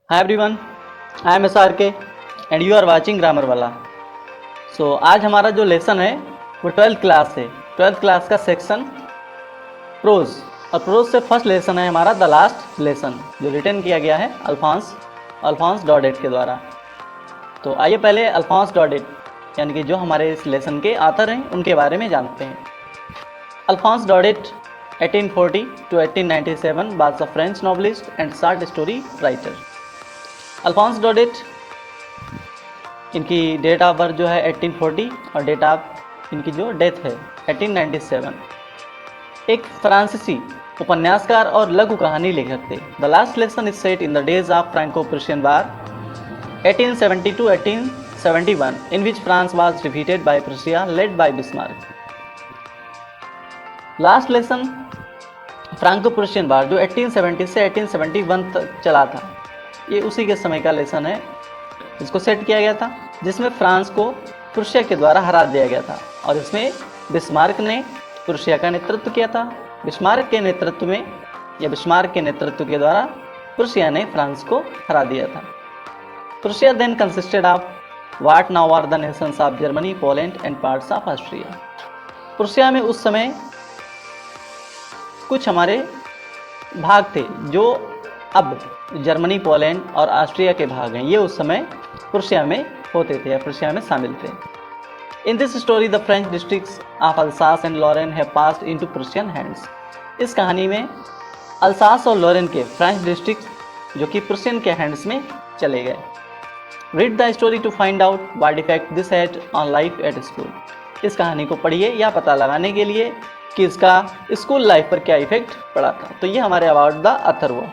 Hi everyone, I am S R K and you are watching grammar वाला। So आज हमारा जो lesson है वो 12th क्लास है। 12th क्लास का सेक्शन प्रोज, और प्रोज से फर्स्ट लेसन है हमारा द लास्ट लेसन, जो रिटन किया गया है अल्फॉन्स डॉडेट के द्वारा। तो आइए पहले अल्फॉन्स डॉडेट यानी कि जो हमारे इस लेसन के ऑथर हैं उनके बारे में जानते हैं। Alphonse डॉडेट 1840 to 1897 was a French novelist and short story writer। Alphonse डॉडेट, इनकी डेट ऑफ बर्थ जो है 1840 और डेट ऑफ इनकी जो डेथ है 1897। एक फ्रांसीसी उपन्यासकार और लघु कहानी लेखक थे। The last lesson is set in the days of Franco Prussian war 1870 to 1871 in which France was defeated by Prussia led by Bismarck. Last lesson Franco Prussian war जो 1870 से 1871 तक चला था, ये उसी के समय का लेसन है जिसको सेट किया गया था, जिसमें फ्रांस को प्रूशिया के द्वारा हरा दिया गया था और इसमें बिस्मार्क ने प्रूशिया का नेतृत्व किया था। बिस्मार्क के नेतृत्व के द्वारा प्रूशिया ने फ्रांस को हरा दिया था। Prussia then consisted of what now are the nations of Germany, Poland and parts of Austria. Prussia में उस समय कुछ हमारे भाग थे जो अब जर्मनी, पोलैंड और ऑस्ट्रिया के भाग हैं। ये उस समय प्रूशिया में होते थे या प्रूशिया में शामिल थे। In this story the French districts of Alsace and Lorraine have passed into Prussian hands. इस कहानी में अल्सास और लॉरेन के फ्रेंच डिस्ट्रिक्ट जो कि प्रूशियन के हैंड्स में चले गए। Read the story to find out what effect this had on life at school. इस कहानी को पढ़िए या पता लगाने के लिए कि इसका स्कूल लाइफ पर क्या इफेक्ट पड़ा था। तो ये हमारे अबाउट द ऑथर हुआ।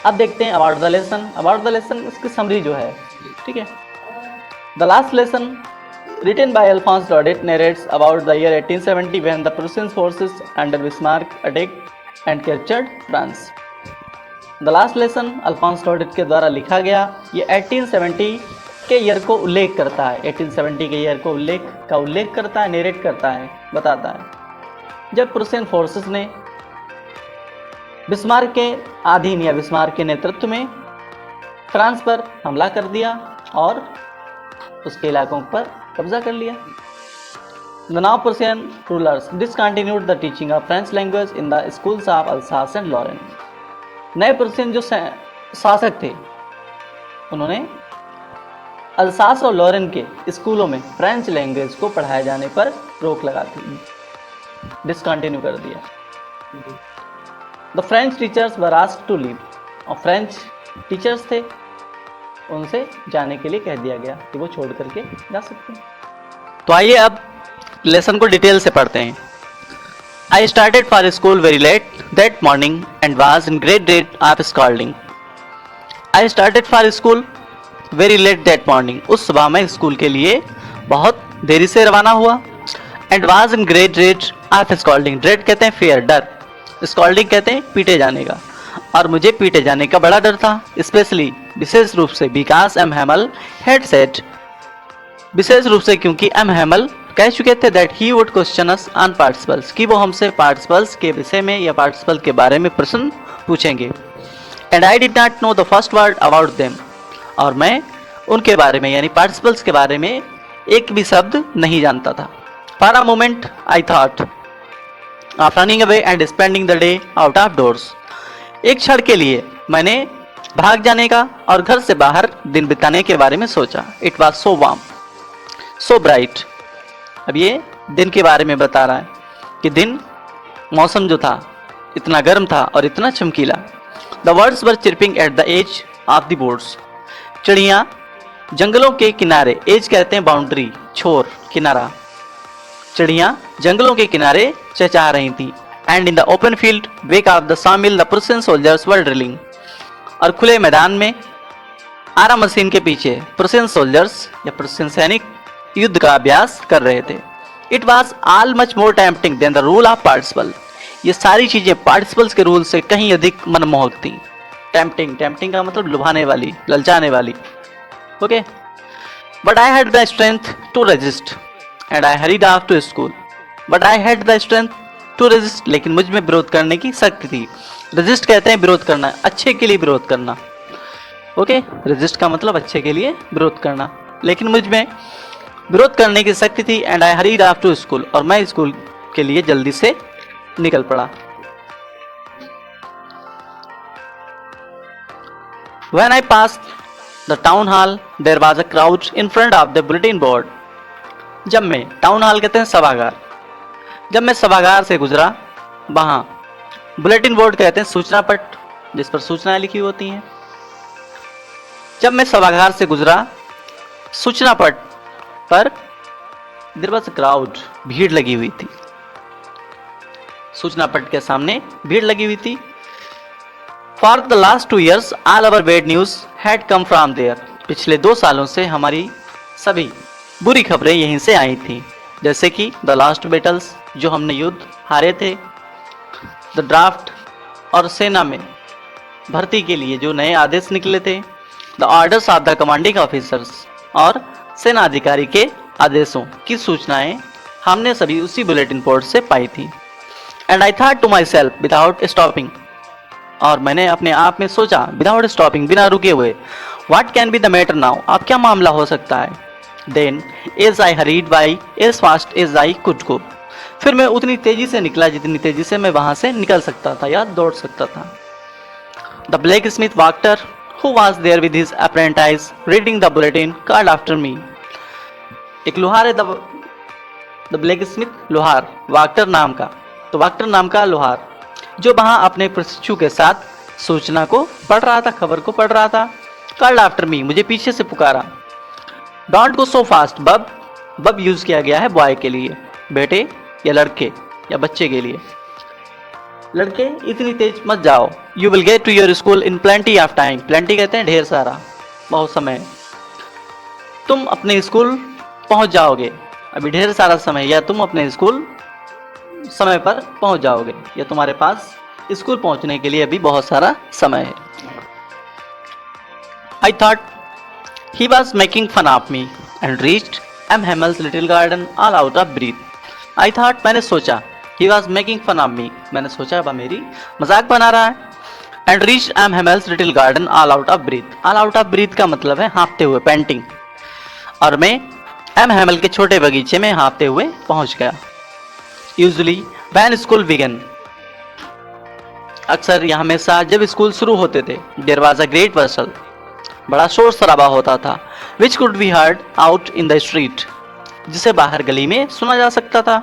अब देखते हैं अबाउट द लेसन उसकी समरी जो है, ठीक है। The last lesson written by Alphonse Daudet narrates about the year 1870 when the Prussian forces under Bismarck attacked and captured France. The last lesson Alphonse Daudet के द्वारा लिखा गया, ये 1870 के ईयर को उल्लेख करता है। 1870 के ईयर को उल्लेख करता है, नरेट करता है, बताता है जब प्रूशियन फोर्सेस ने बिस्मार्क के अधीन या बिस्मार्क के नेतृत्व में फ्रांस पर हमला कर दिया और उसके इलाकों पर कब्जा कर लिया। The now Prussian rulers discontinued the teaching of French language in the schools of Alsace and Lorraine. नए प्रूशियन जो शासक थे उन्होंने अल्सास और लॉरेन के स्कूलों में फ्रेंच लैंग्वेज को पढ़ाए जाने पर रोक लगा दी, डिसकंटिन्यू कर दिया। The French teachers were asked to leave. और फ्रेंच टीचर्स थे, उनसे जाने के लिए कह दिया गया कि वो छोड़ करके जा सकते हैं। तो आइए अब लेसन को डिटेल से पढ़ते हैं। I started for school very let that morning and was in great dread of scolding. I started for school very let that morning. उस सुबह मैं स्कूल के लिए बहुत देरी से रवाना हुआ। And was in great dread of scolding. Dread कहते हैं फियर, डर। स्कॉल्डिंग कहते हैं पीटे जाने का, और मुझे पीटे जाने का बड़ा डर था। स्पेशली विशेष रूप से because M Hamel had said. विशेष रूप से क्योंकि एम हैमल कह चुके थे that he would question us on participles, कि वो हमसे पार्टिसिपल्स के विषय में या पार्टिसिपल के बारे में प्रश्न पूछेंगे। And I did not know the first word about them. और मैं उनके बारे में यानी पार्टिसिपल्स के बारे में एक भी शब्द नहीं जानता था। For a moment I thought of running away and spending the day out of doors. एक क्षण के लिए मैंने भाग जाने का और घर से बाहर दिन बिताने के बारे में सोचा। It was so warm so bright. अब ये दिन के बारे में बता रहा है कि दिन, मौसम जो था इतना गर्म था और इतना चमकीला। The words were chirping at the edge of the boards. चिड़ियाँ जंगलों के किनारे, एज कहते हैं बाउंड्री, छोर, किनारा। चिड़ियाँ जंगलों के किनारे चहचहा रही थी। And in the open field back of the sawmill the Prussian soldiers were drilling. और खुले मैदान में आरा मशीन के पीछे प्रूशियन सोल्जर्स या प्रूशियन सैनिक युद्ध का अभ्यास कर रहे थे। It was all much more tempting than the rule of participle. ये सारी चीजें पार्टिसिपल्स के रूल से कहीं अधिक मनमोहक थी। टेम्पटिंग का मतलब लुभाने वाली, ललचाने वाली। Okay, but I had the strength to resist and I hurried off to school. But I had the strength to resist, लेकिन मुझ में विरोध करने की शक्ति थी। रेजिस्ट कहते हैं विरोध करना, अच्छे के लिए विरोध करना। ओके, रेजिस्ट का मतलब अच्छे के लिए विरोध करना। लेकिन मुझ में विरोध करने की शक्ति थी and I hurried off to school, और मैं स्कूल के लिए जल्दी से निकल पड़ा। When I passed the town hall, there was a crowd in front of the bulletin board. जब मैं, टाउन हॉल कहते हैं सभागार, जब मैं सभागार से गुजरा, वहां बुलेटिन बोर्ड कहते हैं सूचना पट, जिस पर सूचनाएं लिखी होती हैं। जब मैं सभागार से गुजरा, सूचना पट पर देयर वाज अ क्राउड, भीड़ लगी हुई थी। सूचना पट के सामने भीड़ लगी हुई थी। For the last 2 years all our bad news had come from there. पिछले 2 सालों से हमारी सभी बुरी खबरें यहीं से आई थी, जैसे कि द लास्ट बैटल्स, जो हमने युद्ध हारे थे, द ड्राफ्ट, और सेना में भर्ती के लिए जो नए आदेश निकले थे, the orders of the commanding officers, और सेना अधिकारी के आदेशों की सूचनाएं हमने सभी उसी बुलेटिन बोर्ड से पाई थी। And I thought to myself without stopping, और मैंने अपने आप में सोचा विदाउट स्टॉपिंग, बिना रुके हुए, what can be the matter now, अब क्या मामला हो सकता है। Then as I hurried by as fast as I could go, फिर मैं उतनी तेजी से निकला जितनी तेजी से मैं वहां से निकल सकता था या दौड़ सकता था। The blacksmith Wachter who was there with his apprentice reading the bulletin called after me. एक लोहार है, द ब्लैक स्मिथ, लोहार, वाक्टर नाम का, तो वाक्टर नाम का लोहार, जो वहां अपने प्रशिक्षु के साथ सूचना को पढ़ रहा था, खबर को पढ़ रहा था। कॉल्ड आफ्टर मी, मुझे पीछे से पुकारा। डोंट गो सो फास्ट बब, बब यूज किया गया है बॉय के लिए, बेटे या लड़के या बच्चे के लिए। लड़के इतनी तेज मत जाओ। You will get to your school in plenty of time, plenty कहते हैं ढेर सारा, बहुत समय, तुम अपने स्कूल पहुंच जाओगे, अभी ढेर सारा समय, या तुम अपने स्कूल समय पर पहुंच जाओगे, या तुम्हारे पास स्कूल पहुंचने के लिए अभी बहुत सारा समय है। I thought he was making fun of me and reached M Hamel's little garden all out of breath. I thought, मैंने सोचा, he was making fun of me, मैंने सोचा वह मेरी मजाक बना रहा है। And reached M Hamel's little garden all out of breath, all out of breath का मतलब है हाँफते हुए, पेंटिंग, और मैं एम हेमल के छोटे बगीचे में हाँफते हुए पहुंच गया। यूजुअली वैन स्कूल बिगन, अक्सर यह हमेशा जब स्कूल शुरू होते थे, देयर वाज अ ग्रेट वसल, बड़ा शोर शराबा होता था, which could be heard out in the street, जिसे बाहर गली में सुना जा सकता था।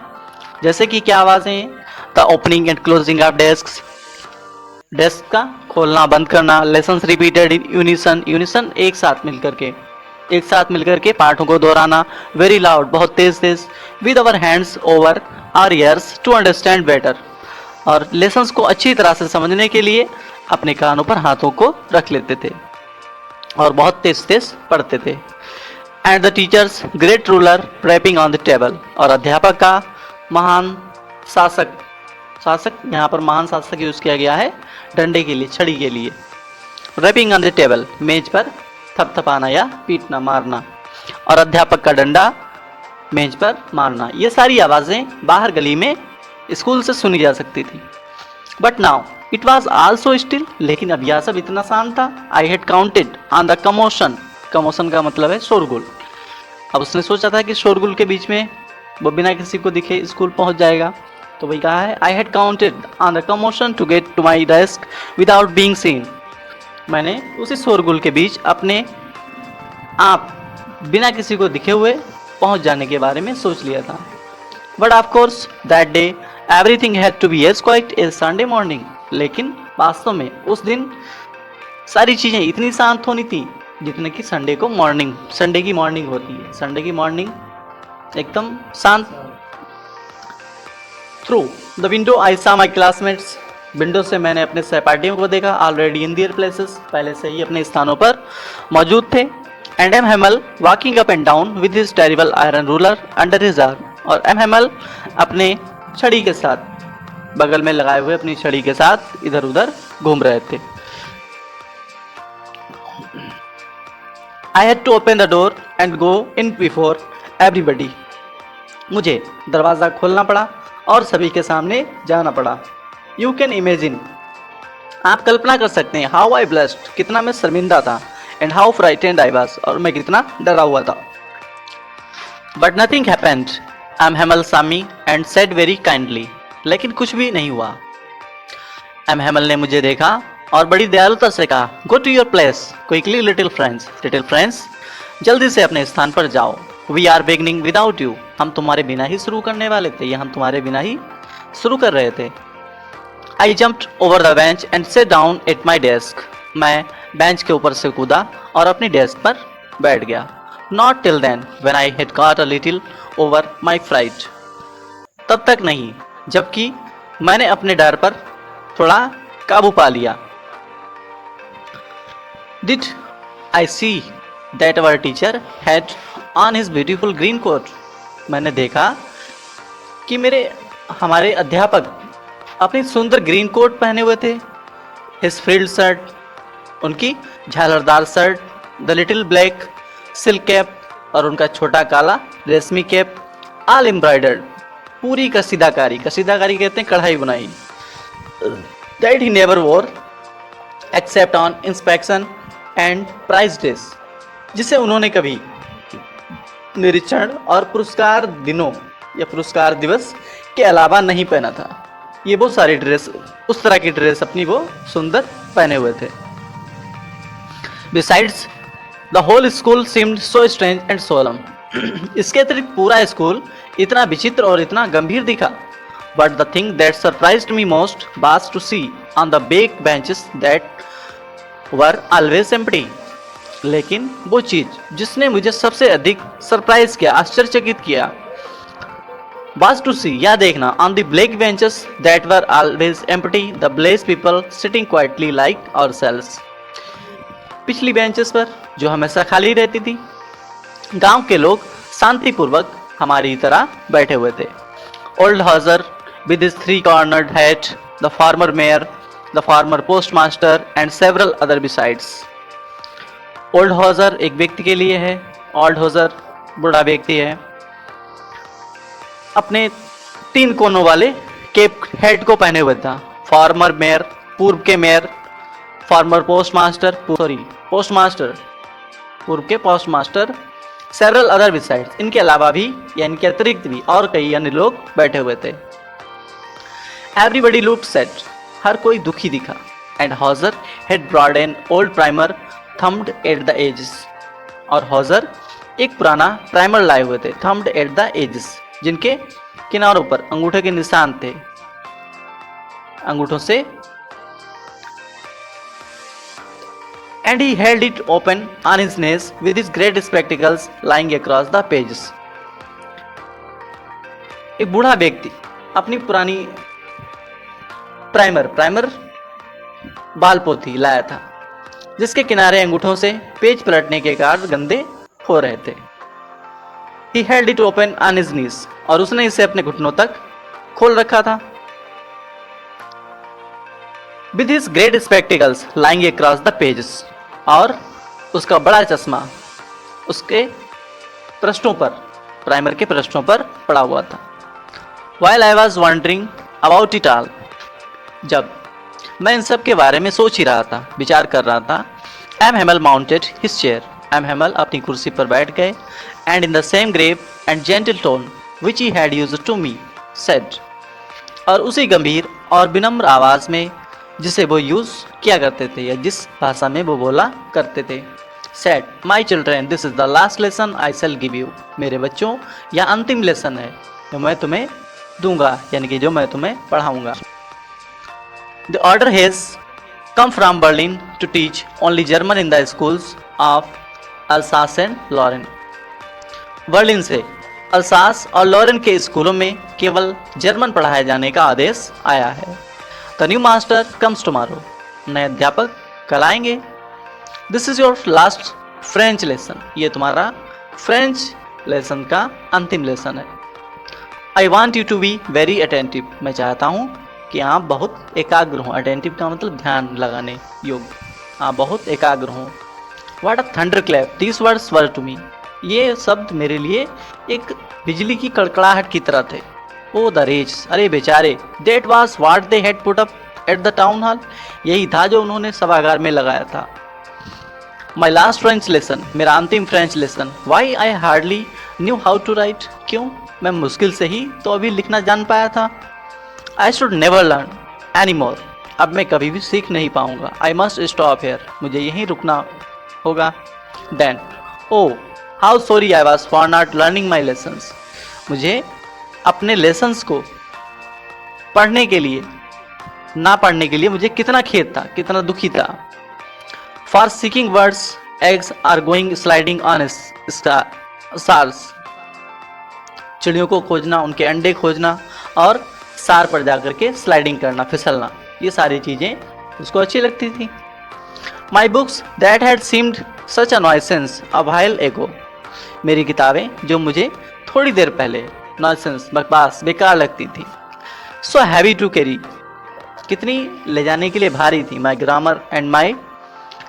जैसे कि क्या आवाजें, the opening and closing of desk, desk का खोलना बंद करना, lessons repeated in unison, unison एक साथ मिलकर के पाठों को दोहराना, वेरी लाउड, बहुत तेज तेज, with our hands over our ears to understand better, और लेसन्स को अच्छी तरह से समझने के लिए अपने कानों पर हाथों को रख लेते थे और बहुत तेज तेज पढ़ते थे। And the teacher's great ruler rapping on the table, और अध्यापक का महान शासक, शासक यहाँ पर महान शासक यूज किया गया है डंडे के लिए, छड़ी के लिए। रैपिंग ऑन द टेबल, मेज पर थपथपाना या पीटना, मारना, और अध्यापक का डंडा मेज पर मारना, ये सारी आवाजें बाहर गली में स्कूल से सुनी जा सकती थी। But now it was also still, लेकिन अब यह सब इतना शांत था। आई had counted on the commotion, commotion का मतलब है शोरगुल। अब उसने सोचा था कि शोरगुल के बीच में वो बिना किसी को दिखे स्कूल पहुंच जाएगा, तो वही कहा है, I had counted on the commotion to get to my desk without being seen. मैंने उसी शोरगुल के बीच अपने आप बिना किसी को दिखे हुए पहुंच जाने के बारे में सोच लिया था। But of course that day everything had to be as quiet as Sunday morning, लेकिन वास्तव में उस दिन सारी चीजें इतनी शांत होनी थी जितने कि संडे को मॉर्निंग, संडे की मॉर्निंग होती है, संडे की मॉर्निंग एकदम शांत। थ्रू द विंडो आई सा माई क्लासमेट्स, विंडो से मैंने अपने सहपाठियों को देखा, ऑलरेडी इन दियर प्लेसेस, पहले से ही अपने स्थानों पर मौजूद थे। And M Hamel walking up and down with his terrible iron ruler under his arm, और एम हेमल अपने छड़ी के साथ, बगल में लगाए हुए अपनी छड़ी के साथ इधर उधर घूम रहे थे। I had to open the door and go in before everybody, मुझे दरवाज़ा खोलना पड़ा और सभी के सामने जाना पड़ा। यू कैन इमेजिन, आप कल्पना कर सकते हैं हाउ आई ब्लस्ड, कितना मैं शर्मिंदा था, and how frightened I was, और मैं कितना डरा हुआ था। But nothing happened, I M Hamel saw me and said very kindly, लेकिन कुछ भी नहीं हुआ। एम हेमल ने मुझे देखा और बड़ी दयालुता से कहा, go to your place quickly little friends, जल्दी से अपने स्थान पर जाओ। We are beginning without you, हम तुम्हारे बिना ही शुरू करने वाले थे, या हम तुम्हारे बिना ही शुरू कर रहे थे। आई jumped over the bench and set down at my desk, मैं बेंच के ऊपर से कूदा और अपनी डेस्क पर बैठ गया। Not till then when I had got a little over my fright, तब तक नहीं जबकि मैंने अपने डर पर थोड़ा काबू पा लिया। Did I see that our teacher had on his beautiful green coat, मैंने देखा कि हमारे अध्यापक अपनी सुंदर ग्रीन कोट पहने हुए थे। हिज फ्रिल्ड शर्ट, उनकी झालरदार shirt, the little black silk cap, और उनका छोटा काला रेशमी कैप, ऑल एम्ब्रॉयडर्ड, पूरी कसीदाकारी कहते हैं कढ़ाई बुनाई, that he never wore except on inspection and prize days, जिसे उन्होंने कभी निरीक्षण और पुरस्कार दिनों या पुरस्कार दिवस के अलावा नहीं पहना था। ये बहुत सारी ड्रेस, उस तरह की ड्रेस अपनी वो सुंदर पहने हुए थे। Besides the whole school seemed so strange and solemn, इसके अतिरिक्त पूरा स्कूल इतना विचित्र और इतना गंभीर दिखा। But the thing that surprised me most was to see on the back benches that were always empty, लेकिन वो चीज जिसने मुझे सबसे अधिक सरप्राइज किया, आश्चर्यचकित किया, was to see, या देखना, on the black benches that were always empty, the blessed people sitting quietly like ourselves, पिछली बेंचेस पर जो हमेशा खाली रहती थी, गांव के लोग शांतिपूर्वक हमारी तरह बैठे हुए थे। Old Hauser with his three-cornered hat, the former mayor, the former postmaster and several other besides. Old Hauser एक व्यक्ति के लिए है, ओल्ड हॉजर बूढ़ा व्यक्ति है, अपने 3 कोनों वाले केप हेड को पहने हुए था। फॉर्मर मेयर, पूर्व के मेयर, फॉर्मर पोस्टमास्टर, पूर्व के पोस्टमास्टर, सेवरल अदर बिसाइड्स, इनके अलावा भी या इनके अतिरिक्त भी और कई अन्य लोग बैठे हुए थे। एवरीबडी लुक्ड सैड, हर कोई दुखी दिखा, and Hauser had brought an old primer thumbed at the edges, और हॉजर एक पुराना प्राइमर लाए हुए थे, थम्ड एट द एजेस, जिनके किनारों पर अंगूठे के निशान थे, अंगूठों से, and he held it open on his knees with his great spectacles lying across the pages. एक बूढ़ा व्यक्ति अपनी पुरानी प्राइमर बाल पोथी लाया था, जिसके किनारे अंगूठों से पेज पलटने के कारण गंदे हो रहे थे। He held it open on his knees, और उसने इसे अपने घुटनों तक खोल रखा था। With his great spectacles lying across the pages, और उसका बड़ा चश्मा उसके पृष्ठों पर, प्राइमर के पृष्ठों पर पड़ा हुआ था। While I was wondering about it all, जब मैं इन सब के बारे में सोच ही रहा था, विचार कर रहा था, M Hamel mounted his chair, M Hamel अपनी कुर्सी पर बैठ गए, and in the same grave and gentle tone which he had used to me said, और उसी गंभीर और विनम्र आवाज में जिसे वो यूज किया करते थे या जिस भाषा में वो बोला करते थे, said, my children, this is the last lesson I shell give you, मेरे बच्चों यह अंतिम लेसन है जो मैं तुम्हें दूंगा, यानी कि जो मैं तुम्हें पढ़ाऊंगा। The order has come from Berlin to teach only German in the schools of Alsace and Lorraine. Berlin से अल्सास और लॉरेन के स्कूलों में केवल जर्मन पढ़ाए जाने का आदेश आया है। The new master comes tomorrow. नए अध्यापक कल आएंगे। This is your last French lesson. ये तुम्हारा फ्रेंच लेसन का अंतिम लेसन है। I want you to be very attentive. मैं चाहता हूँ कि आप बहुत एकाग्र हों। अटेंटिव का मतलब ध्यान लगाने योग्य, आप बहुत एकाग्र हों। What a thunderclap these words were to me. ये शब्द मेरे लिए एक बिजली की कड़कड़ाहट की तरह थे। Oh the rage, अरे बेचारे, that was what they had put up at the town hall, यही था जो उन्होंने सभागार में लगाया था। माई लास्ट फ्रेंच लेसन, मेरा अंतिम French lesson. Why I hardly knew how to write, क्यों मैं मुश्किल से ही तो अभी लिखना जान पाया था। I should never learn any more, अब मैं कभी भी सीख नहीं पाऊंगा। आई मस्ट स्टॉप हेयर, मुझे यहीं रुकना होगा। Then oh how sorry I was for not learning my lessons, मुझे अपने लेसन्स को पढ़ने के लिए ना पढ़ने के लिए मुझे कितना खेद था, कितना दुखी था। For seeking words eggs are going sliding on stars, चिड़ियों को खोजना, उनके अंडे खोजना और सार पर जाकर के स्लाइडिंग करना, फिसलना, ये सारी चीज़ें उसको अच्छी लगती थी। My books that had seemed such a nuisance a while एगो, मेरी किताबें जो मुझे थोड़ी देर पहले नॉइसेंस, बकवास, बेकार लगती थी। सो हैवी टू कैरी, कितनी ले जाने के लिए भारी थी। My grammar and my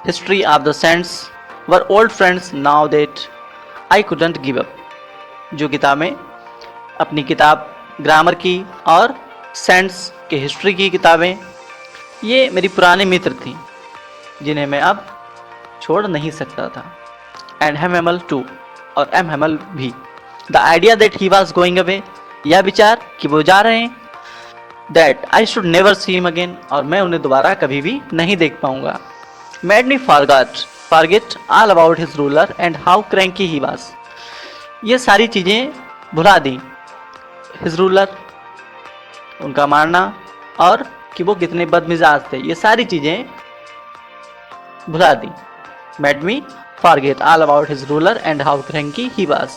history of the saints were old friends now that I couldn't give up, जो किताबें, अपनी किताब ग्रामर की और सेंट्स के हिस्ट्री की किताबें, ये मेरी पुराने मित्र थी जिन्हें मैं अब छोड़ नहीं सकता था। एंड हेमल टू, और एम हेमल भी। The idea that he was going away, यह विचार कि वो जा रहे हैं। That I should never see him again, और मैं उन्हें दोबारा कभी भी नहीं देख पाऊंगा। Made me forget all about his ruler and how cranky he was, ये सारी चीज़ें भुला दी। हिज रूलर, उनका मारना, और कि वो कितने बदमिजाज थे, ये सारी चीज़ें भुला दी। Made me forget all about his ruler and how cranky he was.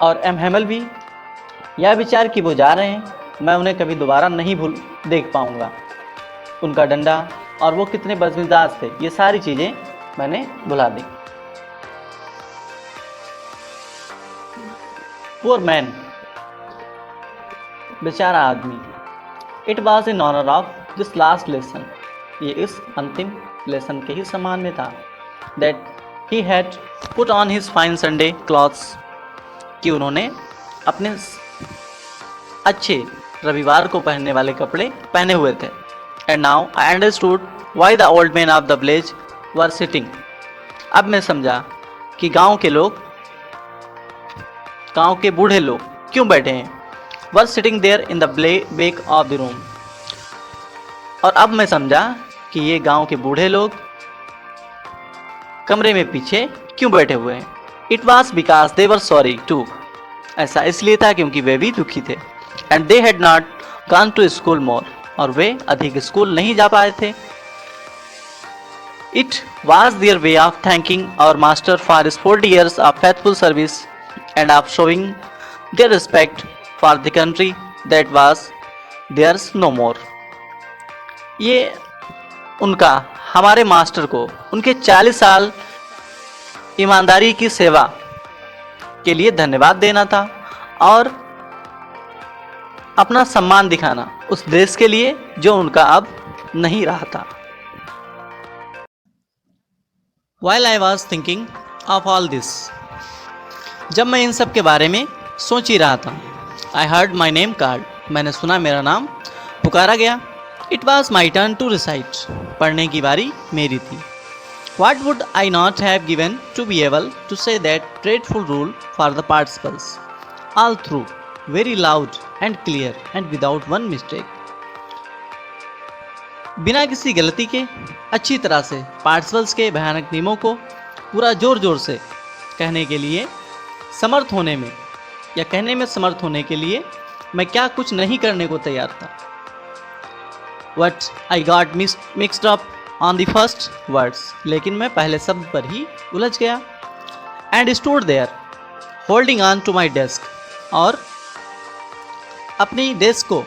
और एम हेमल भी, यह विचार कि वो जा रहे हैं, मैं उन्हें कभी दोबारा नहीं देख पाऊंगा। उनका डंडा और वो कितने बदमिजाज थे, ये सारी चीज़ें मैंने भुला दी। पुअर मैन, बेचारा आदमी। It was in honour of this last lesson, ये इस अंतिम लेसन के ही समान में था। That he had put on his fine Sunday clothes, कि उन्होंने अपने अच्छे रविवार को पहनने वाले कपड़े पहने हुए थे। And now I understood why the old man of the village were sitting, अब मैं समझा कि गांव के बूढ़े लोग क्यों बैठे हैं। Were sitting there in the back of the room, और अब मैं समझा कि ये गांव के बूढ़े लोग कमरे में पीछे क्यों बैठे हुए हैं। It was because they were sorry too, ऐसा इसलिए था क्योंकि वे भी दुखी थे। And they had not gone to school more, और वे अधिक स्कूल नहीं जा पाए थे। It was their way of thanking our master for his 40 years of faithful service and of showing their respect for the country that was theirs no more, ये उनका, हमारे मास्टर को उनके 40 साल ईमानदारी की सेवा के लिए धन्यवाद देना था, और अपना सम्मान दिखाना उस देश के लिए जो उनका अब नहीं रहा था। While I was thinking of all this, जब मैं इन सब के बारे में सोच ही रहा था, I heard my name called, मैंने सुना मेरा नाम पुकारा गया। It was my turn to recite, पढ़ने की बारी मेरी थी। What would I not have given to be able to say that dreadful rule for the participles, all through, very loud and clear and without one mistake. बिना किसी गलती के अच्छी तरह से पार्टिसिपल्स के भयानक नियमों को पूरा जोर जोर से कहने के लिए समर्थ होने में, या कहने में समर्थ होने के लिए मैं क्या कुछ नहीं करने को तैयार था। But I got mixed up on the first words, लेकिन मैं पहले शब्द पर ही उलझ गया। And stood there, holding on to my desk, और अपनी डेस्क को,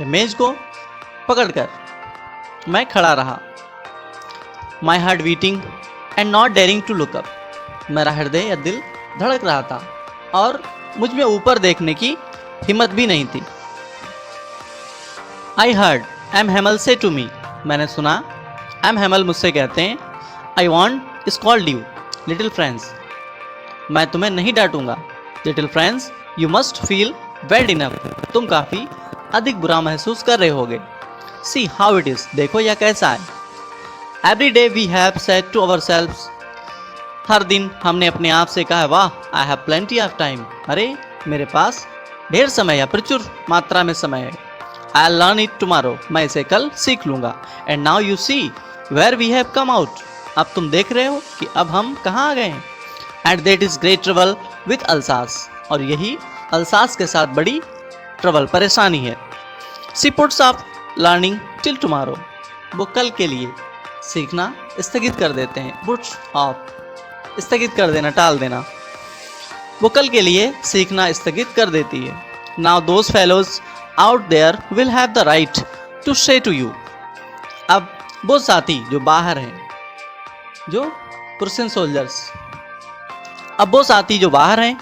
मेज को पकड़कर मैं खड़ा रहा। My heart beating and not daring to look up, मेरा हृदय या दिल धड़क रहा था और मुझ में ऊपर देखने की हिम्मत भी नहीं थी। I heard M. Hamel say to me, मैंने सुना M. Hamel मुझसे कहते हैं, I won't scold you, little friends, मैं तुम्हें नहीं डांटूंगा, little friends, you must feel bad enough, तुम काफ़ी अधिक बुरा महसूस कर रहे होगे। सी हाउ इट इज, देखो यह कैसा है। Every day we have said to ourselves, हर दिन हमने अपने आप से कहा वाह I have plenty of time, अरे मेरे पास ढेर समय है, प्रचुर मात्रा में समय है। आई लर्न इट टुमारो, मैं इसे कल सीख लूंगा। And now you see where we have come out, अब तुम देख रहे हो कि अब हम कहाँ आ गए हैं। And that is great trouble with Alsace, और यही अल्सास के साथ बड़ी ट्रबल परेशानी है। She puts off learning till tomorrow, वो कल के लिए सीखना स्थगित कर देते हैं। पुट्स ऑफ, स्थगित कर देना, टाल देना, वो कल के लिए सीखना स्थगित कर देती है। Now those fellows out there will have the right to say to you, अब वो साथी जो बाहर हैं, जो पर्सन सोल्जर्स, अब वो साथी जो बाहर हैं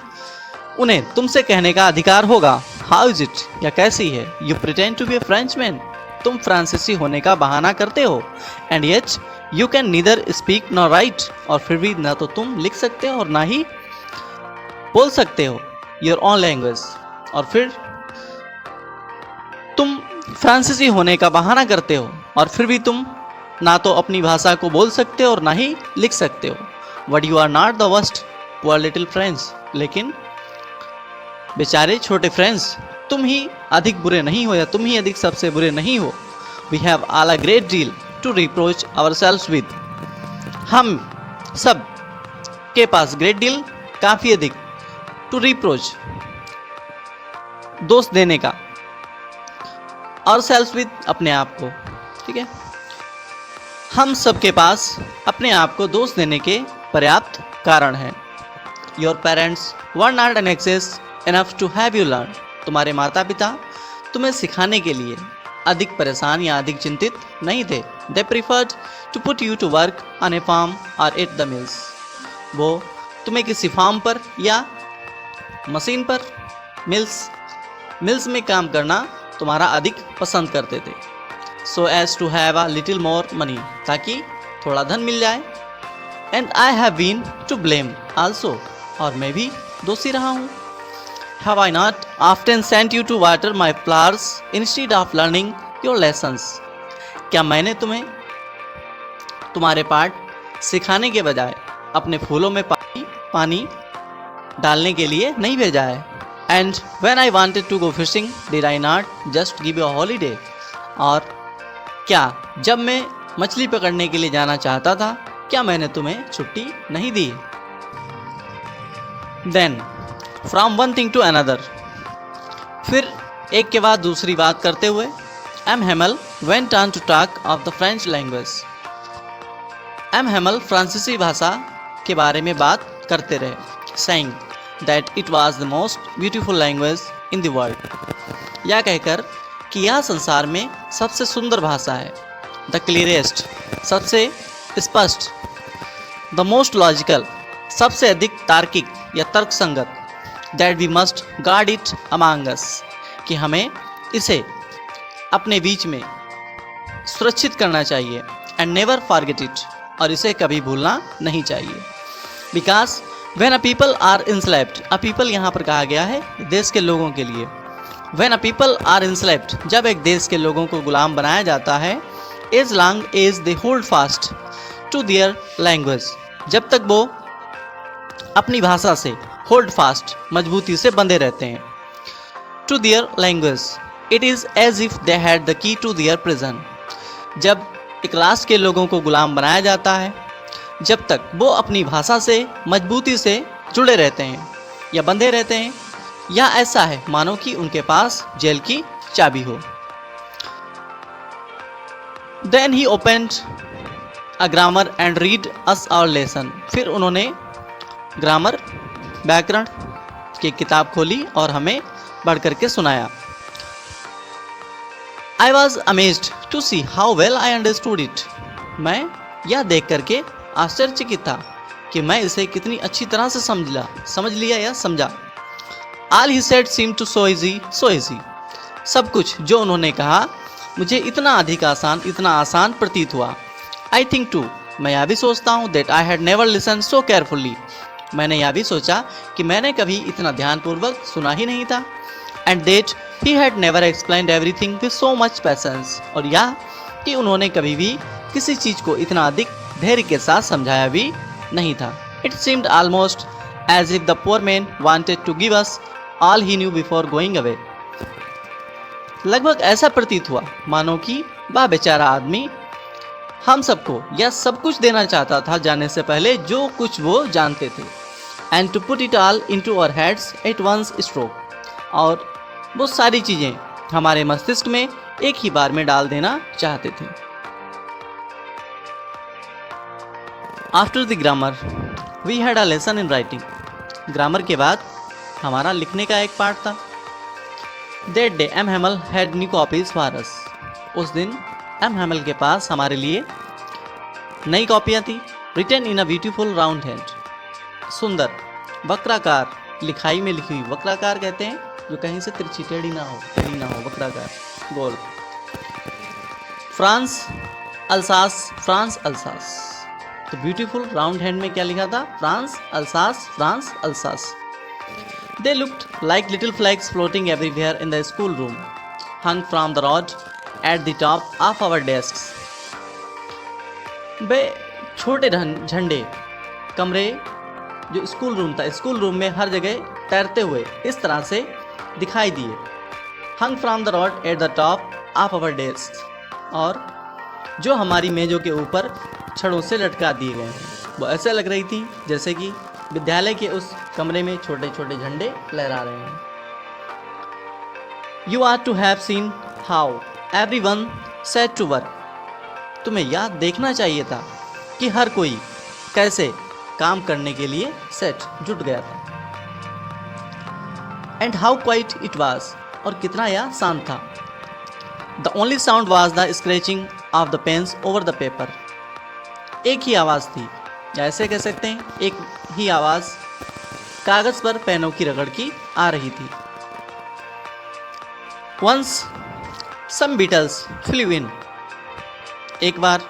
उन्हें तुमसे कहने का अधिकार होगा। हाउ इज इट, या कैसी है। You pretend to be a Frenchman, तुम फ्रांसीसी होने का बहाना करते हो। And yet you can neither speak nor write, और फिर भी ना तो तुम लिख सकते हो और ना ही बोल सकते हो योर ओन लैंग्वेज, और फिर तुम फ्रांसीसी होने का बहाना करते हो और फिर भी तुम ना तो अपनी भाषा को बोल सकते हो और ना ही लिख सकते हो। But you are not the worst poor little friends, लेकिन बेचारे छोटे फ्रेंड्स, तुम ही अधिक बुरे नहीं हो, या तुम ही अधिक सबसे बुरे नहीं हो। We have all a great deal to reproach ourselves with, हम सब के पास ग्रेट डील, काफ़ी अधिक, टू रिप्रोच, दोष देने का, और सेल्फ विद, अपने आप को, ठीक है। हम सबके पास अपने आप को दोष देने के पर्याप्त कारण हैं। Your parents were not anxious enough to have you learn, तुम्हारे माता पिता तुम्हें सिखाने के लिए अधिक परेशान या अधिक चिंतित नहीं थे। They preferred to put you to work on a farm और एट द मिल्स, वो तुम्हें किसी फार्म पर या मशीन पर, मिल्स में काम करना तुम्हारा अधिक पसंद करते थे। So as to have a little more money, ताकि थोड़ा धन मिल जाए। And I have been to blame also, और मैं भी दोषी रहा हूँ। Have I not often sent you to water my flowers instead of learning your lessons, क्या मैंने तुम्हें तुम्हारे पाठ सिखाने के बजाय अपने फूलों में पानी डालने के लिए नहीं भेजा है। And when I wanted to go fishing did I not just give you a holiday, और क्या जब मैं मछली पकड़ने के लिए जाना चाहता था, क्या मैंने तुम्हें छुट्टी नहीं दी। Then from one thing to another, फिर एक के बाद दूसरी बात करते हुए M Hamel went on to talk of the French language, M Hamel फ्रांसीसी भाषा के बारे में बात करते रहे। Saying that it was the most beautiful language in the world, यह कहकर कि यह संसार में सबसे सुंदर भाषा है। द क्लियरेस्ट, सबसे स्पष्ट। द मोस्ट लॉजिकल, सबसे अधिक तार्किक या तर्कसंगत। That we must guard it among us, कि हमें इसे अपने बीच में सुरक्षित करना चाहिए। एंड नेवर फॉरगेट इट, और इसे कभी भूलना नहीं चाहिए। Because when a people are enslaved, a people यहाँ पर कहा गया है देश के लोगों के लिए। व्हेन अ पीपल आर इंस्लेप्ड, जब एक देश के लोगों को गुलाम बनाया जाता है, as long as they hold fast to their language, जब तक वो अपनी भाषा से होल्ड फास्ट, मजबूती से बंधे रहते हैं। To their language it is as if they had the key to their prison, जब एक क्लास के लोगों को गुलाम बनाया जाता है, जब तक वो अपनी भाषा से मजबूती से जुड़े रहते हैं या बंधे रहते हैं, या ऐसा है मानो कि उनके पास जेल की चाबी हो। Then he opened a grammar and read us our lesson, फिर उन्होंने ग्रामर, व्याकरण की किताब खोली और हमें पढ़ करके सुनाया। I was amazed to see how well I understood it, मैं यह देख करके आश्चर्यचकित था कि मैं इसे कितनी अच्छी तरह से समझ लिया या समझा। All he said seemed to so easy, सब कुछ जो उन्होंने कहा मुझे इतना अधिक आसान, इतना आसान प्रतीत हुआ। I think too, मैं यह भी सोचता हूँ that I had never listened so carefully, मैंने यह भी सोचा कि मैंने कभी इतना ध्यानपूर्वक सुना ही नहीं था। And that He had never explained everything with so much patience. और यह कि उन्होंने कभी भी किसी चीज को इतना अधिक धैर्य के साथ समझाया भी नहीं था. It seemed almost as if the poor man wanted to give us all he knew before going away. लगभग ऐसा प्रतीत हुआ मानो कि वह बेचारा आदमी हम सबको यह सब कुछ देना चाहता था जाने से पहले जो कुछ वो जानते थे. And to put it all into our heads at once stroke. और वो सारी चीज़ें हमारे मस्तिष्क में एक ही बार में डाल देना चाहते थे. After the grammar, we had a lesson in writing. Grammar के बाद हमारा लिखने का एक पार्ट था. That day M. Hamel had new copies for us. उस दिन M. Hamel के पास हमारे लिए नई कॉपियाँ थी. Written in a beautiful round hand. सुंदर वक्राकार लिखाई में लिखी हुई. वक्राकार कहते हैं जो कहीं से तिरछी टेढ़ी ना हो वक्राकार गोल. France Alsace. तो ब्यूटीफुल राउंड हैंड में क्या लिखा था? France Alsace. They looked like little flags floating everywhere in the schoolroom, hung from the rod at the top of our desks. वे छोटे झंडे कमरे जो स्कूल रूम था, स्कूल रूम में हर जगह तैरते हुए इस तरह से दिखाई दिए. Hung from the rod at the top of our desk. और जो हमारी मेजों के ऊपर छड़ों से लटका दिए गए हैं. वो ऐसे लग रही थी जैसे कि विद्यालय के उस कमरे में छोटे छोटे झंडे लहरा रहे हैं. You are to have seen how everyone set to work. तुम्हें यह देखना चाहिए था कि हर कोई कैसे काम करने के लिए जुट गया था. And how quiet it was. और कितना यह शांत था. The only sound was the scratching of the pens over the paper. एक ही आवाज़ थी, या ऐसे कह सकते हैं एक ही आवाज़ कागज़ पर पेनों की रगड़ की आ रही थी. Once some beetles flew in. एक बार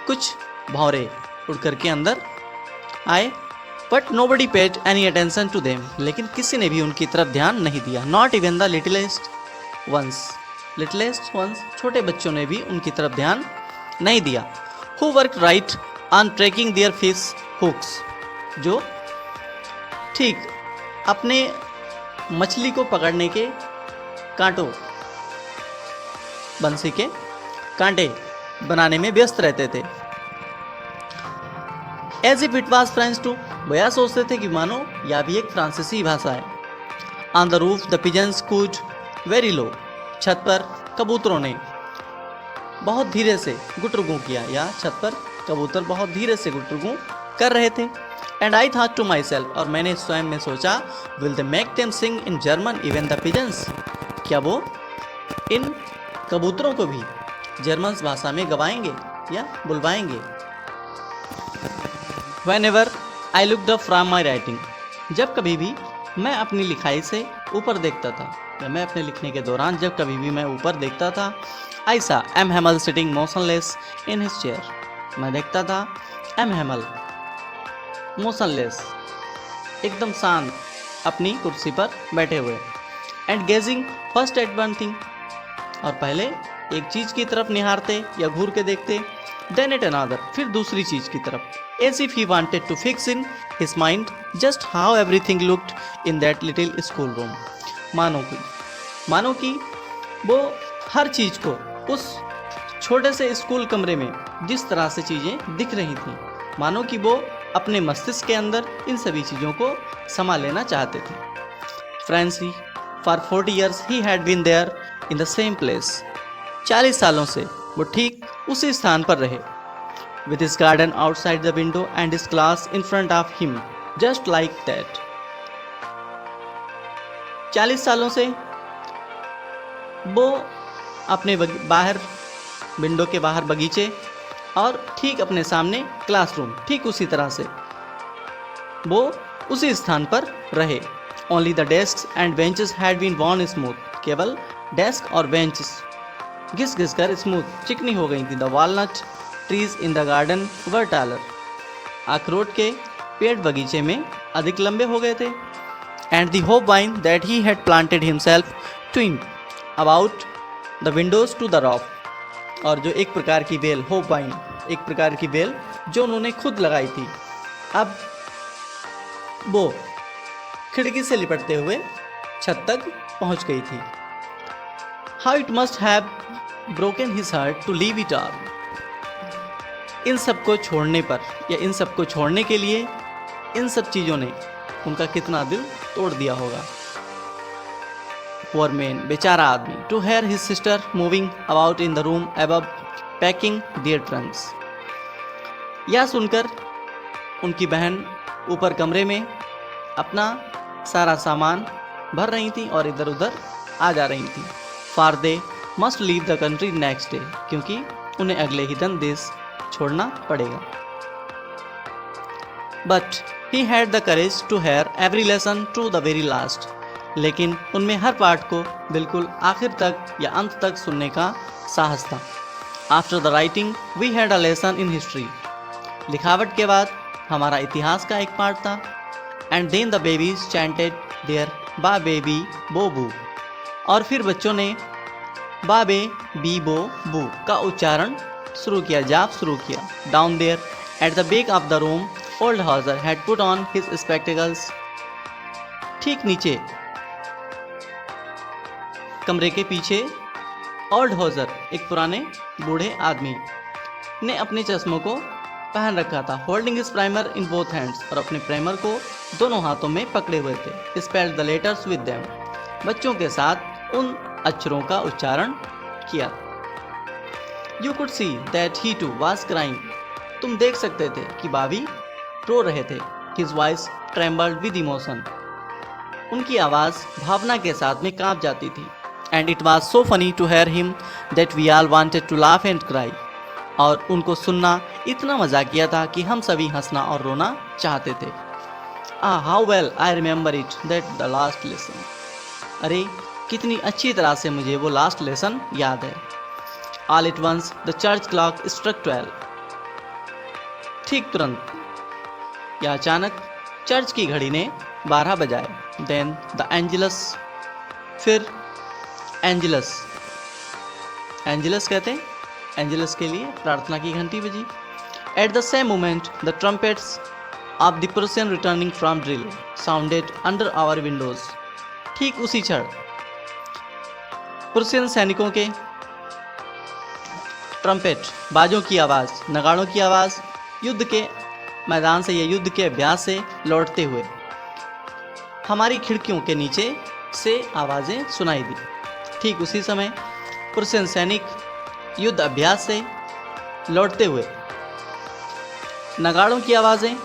कुछ भौरे उड़ करके अंदर आए. But nobody paid any attention to them. लेकिन किसी ने भी उनकी तरफ ध्यान नहीं दिया. Not even the littlest ones. छोटे बच्चों ने भी उनकी तरफ ध्यान नहीं दिया. Who work right on tracking their fish hooks. जो ठीक अपने मछली को पकड़ने के कांटों बंसी के कांटे बनाने में व्यस्त रहते थे. As if it was French too. वो यह सोचते थे कि मानो यह भी एक फ्रांसीसी भाषा है. On the roof the pigeons cooed very low. छत पर कबूतरों ने बहुत धीरे से गुटरगू किया, या छत पर कबूतर बहुत धीरे से गुटरगू कर रहे थे. And I thought to myself. और मैंने स्वयं में सोचा, will they make them sing in German even the pigeons. क्या वो इन कबूतरों को भी जर्मन भाषा में गवाएंगे या बुलवाएंगे. Whenever I looked up from my writing. जब कभी भी मैं अपनी लिखाई से ऊपर देखता था, या मैं अपने लिखने के दौरान जब कभी भी मैं ऊपर देखता था, I saw M. Hamel sitting motionless in his chair. मैं देखता था M. Hamel motionless, एकदम शांत अपनी कुर्सी पर बैठे हुए. And gazing first at one thing. और पहले एक चीज़ की तरफ निहारते या घूर के देखते. Then at another. फिर दूसरी चीज़ की तरफ. As if he wanted to fix in his mind just how everything looked in that little school room. मानो कि वो हर चीज़ को उस छोटे से स्कूल कमरे में जिस तरह से चीज़ें दिख रही थीं, मानो कि वो अपने मस्तिष्क के अंदर इन सभी चीज़ों को समा लेना चाहते थे. Fancy for 40 years he had been there in the same place. 40 सालों से वो ठीक उसी स्थान पर रहे. With his garden outside the window and his class in front of him, just like that. 40 सालों से वो अपने बाहर विंडो के बाहर बगीचे और ठीक अपने सामने क्लासरूम, ठीक उसी तरह से वो उसी स्थान पर रहे. Only the desks and benches had been worn smooth. केवल डेस्क और बेंचेस घिस घिस कर स्मूथ चिकनी हो गई थी. The walnut trees in the garden were taller. अखरोट के पेड़ बगीचे में अधिक लंबे हो गए थे. And the hope wine that he had planted himself twin. About the Windows to the rough, और जो एक प्रकार की बेल, होप वाइन, एक प्रकार की बेल जो उन्होंने खुद लगाई थी, अब वो खिड़की से लिपटते हुए छत तक पहुंच गई थी। How it must have broken his heart to leave it all. इन सब को छोड़ने पर, या इन सब को छोड़ने के लिए इन सब चीज़ों ने उनका कितना दिल तोड़ दिया होगा। पुअर मैन, बेचारा आदमी, to hear his sister moving about in the room above packing their trunks. यह सुनकर उनकी बहन ऊपर कमरे में अपना सारा सामान भर रही थी और इधर उधर आ जा रही थी। For they must leave the country next day, क्योंकि उन्हें अगले ही दिन देश छोड़ना पड़ेगा। But he had the courage to hear every lesson to the very last. लेकिन उनमें हर पाठ को बिल्कुल आखिर तक या अंत तक सुनने का साहस था। After the writing we had a lesson in history. लिखावट के बाद हमारा इतिहास का एक पाठ था। And then the babies chanted their ba be bi bo bu. और फिर बच्चों ने बाबे बी बो बू का उच्चारण शुरू किया, जाप शुरू किया। Down there at the back of the room old Hauser had put on his spectacles. ठीक नीचे कमरे के पीछे ओल्ड हॉजर, एक पुराने बूढ़े आदमी, ने अपने चश्मों को पहन रखा था। Holding his primer in both hands, और अपने प्राइमर को दोनों हाथों में पकड़े हुए थे। Spelled the letters with them, बच्चों के साथ उन अक्षरों का उच्चारण किया। You could see that he too was crying. तुम देख सकते थे कि बाबी रो रहे थे। His voice trembled with emotion. उनकी आवाज़ भावना के साथ में कांप जाती थी। And it was so funny to hear him that we all wanted to laugh and cry. और उनको सुनना इतना मजाकिया था कि हम सभी हंसना और रोना चाहते थे। How well I remember it that the last lesson. अरे कितनी अच्छी तरह से मुझे वो लास्ट लेसन याद है। All at once the church clock struck 12। ठीक तुरंत या अचानक चर्च की घड़ी ने 12 बजाए। देन द एंजलस, फिर एंजलस, एंजलस कहते हैं, एंजलस के लिए प्रार्थना की घंटी बजी। At the same moment the trumpets of the person returning from drill sounded under our windows. ठीक उसी क्षण पर्शियन सैनिकों के ट्रम्पेट, बाजों की आवाज़, नगाड़ों की आवाज़ युद्ध के मैदान से या युद्ध के अभ्यास से लौटते हुए हमारी खिड़कियों के नीचे से आवाज़ें सुनाई दी। ठीक उसी समय पर्शियन सैनिक युद्ध अभ्यास से लौटते हुए नगाड़ों की आवाज़ें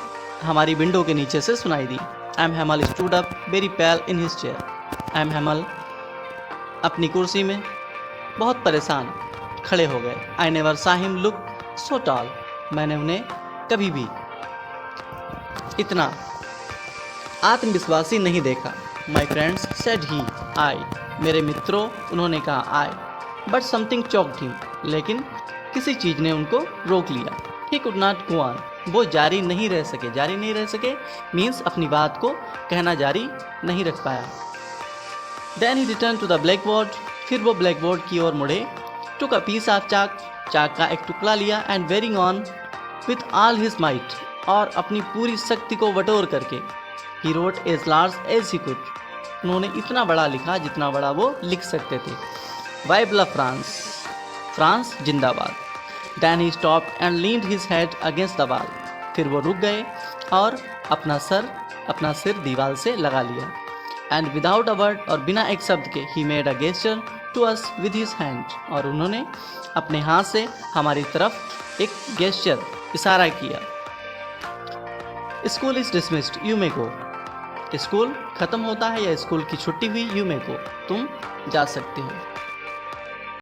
हमारी विंडो के नीचे से सुनाई दी। M Hamel stood up very pale in his chair. M Hamel अपनी कुर्सी में बहुत परेशान खड़े हो गए। I never saw him look so tall. मैंने उन्हें कभी भी इतना आत्मविश्वासी नहीं देखा। My friends said he I. मेरे मित्रों, उन्होंने कहा I. But something choked him. लेकिन किसी चीज़ ने उनको रोक लिया। He could not go on. वो जारी नहीं रह सके मीन्स अपनी बात को कहना जारी नहीं रख पाया। Then he return to the blackboard. फिर वो ब्लैक बोर्ड की ओर मुड़े। टुक अ पीस ऑफ चाक। चाक का एक टुकड़ा लिया। And bearing on with all his might. और अपनी पूरी शक्ति को बटोर करके he wrote as large as he could. उन्होंने इतना बड़ा लिखा जितना बड़ा वो लिख सकते थे। वाइब ला फ्रांस, फ्रांस जिंदाबाद। Then he stopped and leaned his head against the wall. फिर वो रुक गए और अपना सिर दीवार से लगा लिया। And without a word, और बिना एक शब्द के he made a gesture to us with his hand. और उन्होंने अपने हाथ से हमारी तरफ एक gesture, इशारा किया। School is dismissed, you may go. School खत्म होता है या स्कूल की छुट्टी हुई, you may go, तुम जा सकते हो।